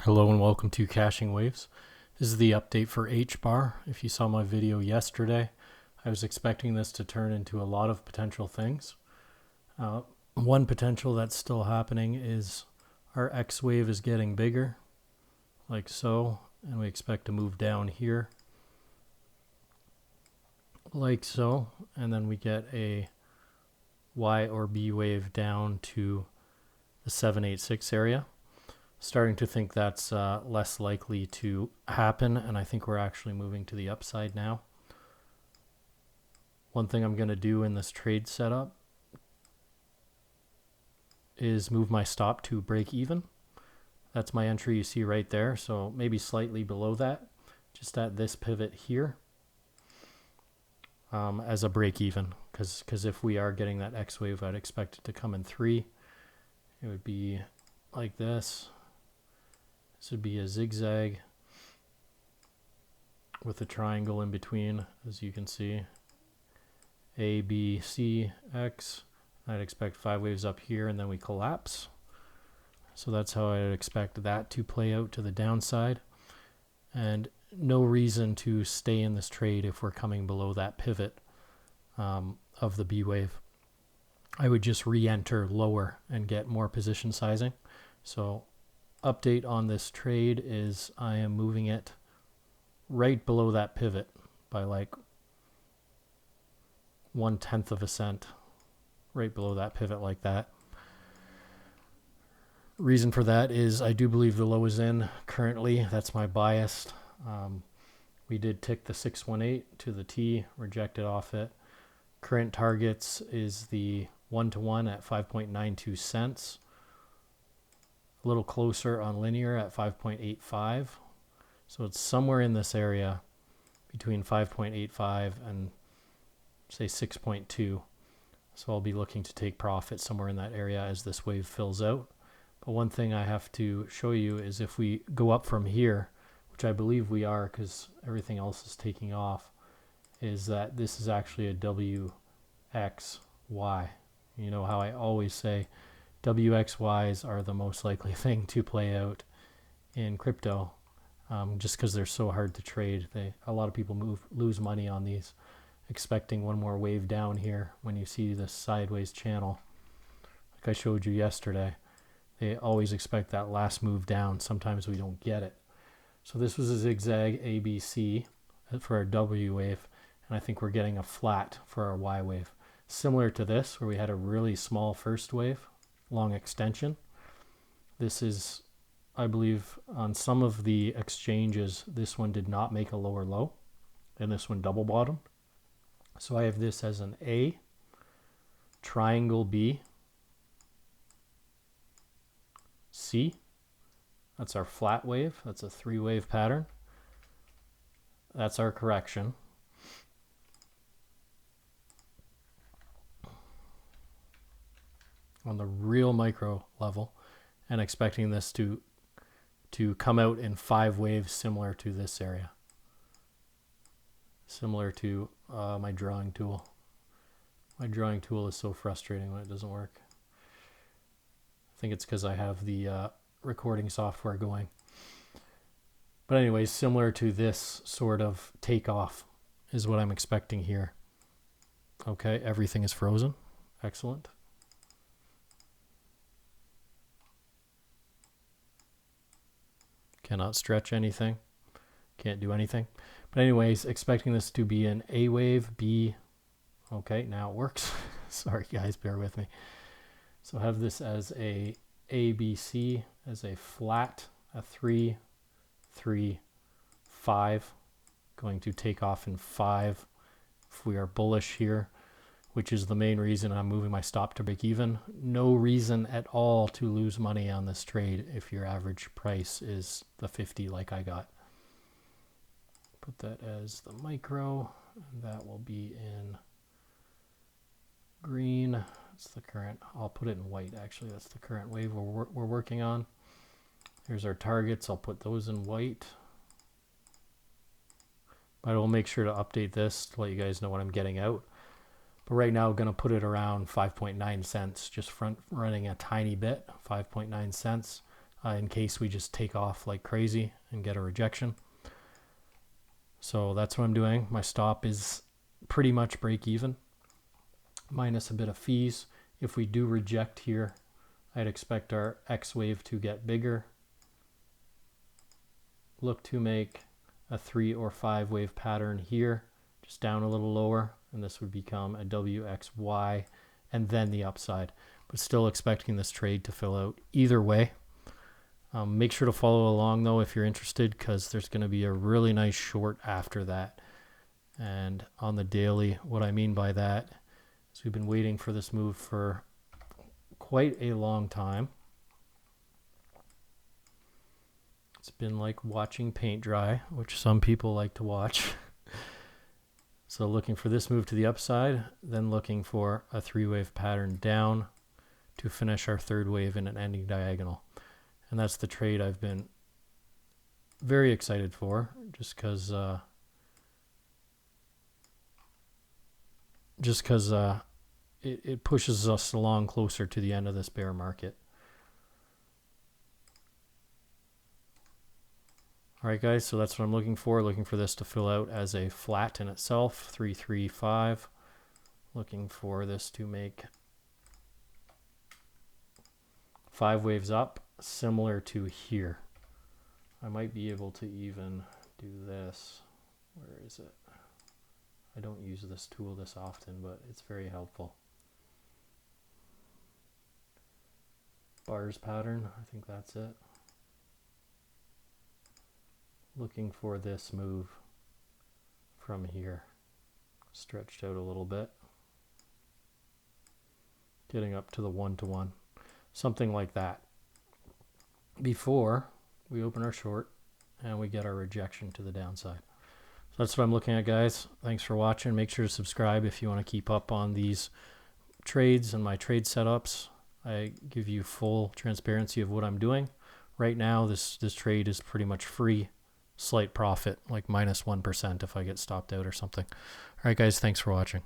Hello and welcome to Caching Waves. This is the update for HBAR. If you saw my video yesterday, I was expecting this to turn into a lot of potential things. One potential that's still happening is our X wave is getting bigger, like so, and we expect to move down here, like so, and then we get a Y or B wave down to the 786 area. Starting to think that's less likely to happen, and I think we're actually moving to the upside now. One thing I'm going to do in this trade setup is move my stop to break even. That's my entry you see right there, so maybe slightly below that, just at this pivot here, as a break even, because if we are getting that X wave, I'd expect it to come in 3. It would be like this. This would be a zigzag with a triangle in between, as you can see. A, B, C, X. I'd expect 5 waves up here, and then we collapse. So that's how I'd expect that to play out to the downside. And no reason to stay in this trade if we're coming below that pivot of the B wave. I would just re-enter lower and get more position sizing. So update on this trade is I am moving it right below that pivot by like 1/10 of a cent, right below that pivot like that. Reason for that is I do believe the low is in currently. That's my bias. We did tick the 618 to the T, rejected off it. Current targets is the 1-to-1 at 5.92 cents. A little closer on linear at 5.85. So it's somewhere in this area between 5.85 and say 6.2. So I'll be looking to take profit somewhere in that area as this wave fills out. But one thing I have to show you is if we go up from here, which I believe we are because everything else is taking off, is that this is actually a WXY. You know how I always say WXYs are the most likely thing to play out in crypto, just because they're so hard to trade. A lot of people lose money on these, expecting one more wave down here when you see this sideways channel. Like I showed you yesterday, they always expect that last move down. Sometimes we don't get it. So this was a zigzag ABC for our W wave, and I think we're getting a flat for our Y wave. Similar to this, where we had a really small first wave, long extension. This is, I believe, on some of the exchanges, this one did not make a lower low, and this one double bottomed. So I have this as an A, triangle B, C. That's our flat wave. That's a 3-wave pattern. That's our correction. On the real micro level, and expecting this to come out in 5 waves similar to this area. Similar to my drawing tool. My drawing tool is so frustrating when it doesn't work. I think it's because I have the recording software going. But anyways, similar to this sort of takeoff is what I'm expecting here. Okay, everything is frozen. Excellent. Cannot stretch anything. Can't do anything. But anyways, expecting this to be an A wave, B. Okay, now it works. Sorry guys, bear with me. So have this as a ABC, as a flat, a 3, 3, 5. Going to take off in 5 if we are bullish here, which is the main reason I'm moving my stop to break even. No reason at all to lose money on this trade if your average price is the 50 like I got. Put that as the micro, and that will be in green. That's the current. I'll put it in white actually. That's the current wave we're working on. Here's our targets. I'll put those in white. But I will make sure to update this to let you guys know what I'm getting out. But right now, I'm going to put it around 5.9 cents, just front running a tiny bit, 5.9 cents. in case we just take off like crazy and get a rejection. So that's what I'm doing. My stop is pretty much break even, minus a bit of fees. If we do reject here, I'd expect our X wave to get bigger. Look to make a 3 or 5 wave pattern here, just down a little lower, and this would become a WXY and then the upside. But still expecting this trade to fill out either way. Make sure to follow along though if you're interested, because there's going to be a really nice short after that. And on the daily, what I mean by that is we've been waiting for this move for quite a long time. It's been like watching paint dry, which some people like to watch. So looking for this move to the upside, then looking for a 3-wave pattern down to finish our 3rd wave in an ending diagonal. And that's the trade I've been very excited for, just because it pushes us along closer to the end of this bear market. All right, guys, so that's what I'm looking for this to fill out as a flat in itself, 335. Looking for this to make 5 waves up, similar to here. I might be able to even do this. Where is it? I don't use this tool this often, but it's very helpful. Bars pattern, I think that's it. Looking for this move from here, stretched out a little bit, getting up to the 1-to-1, something like that, before we open our short and we get our rejection to the downside. So that's what I'm looking at, guys. Thanks for watching. Make sure to subscribe if you want to keep up on these trades and my trade setups. I give you full transparency of what I'm doing. Right now, this trade is pretty much free. Slight profit, like -1% if I get stopped out or something. All right, guys, thanks for watching.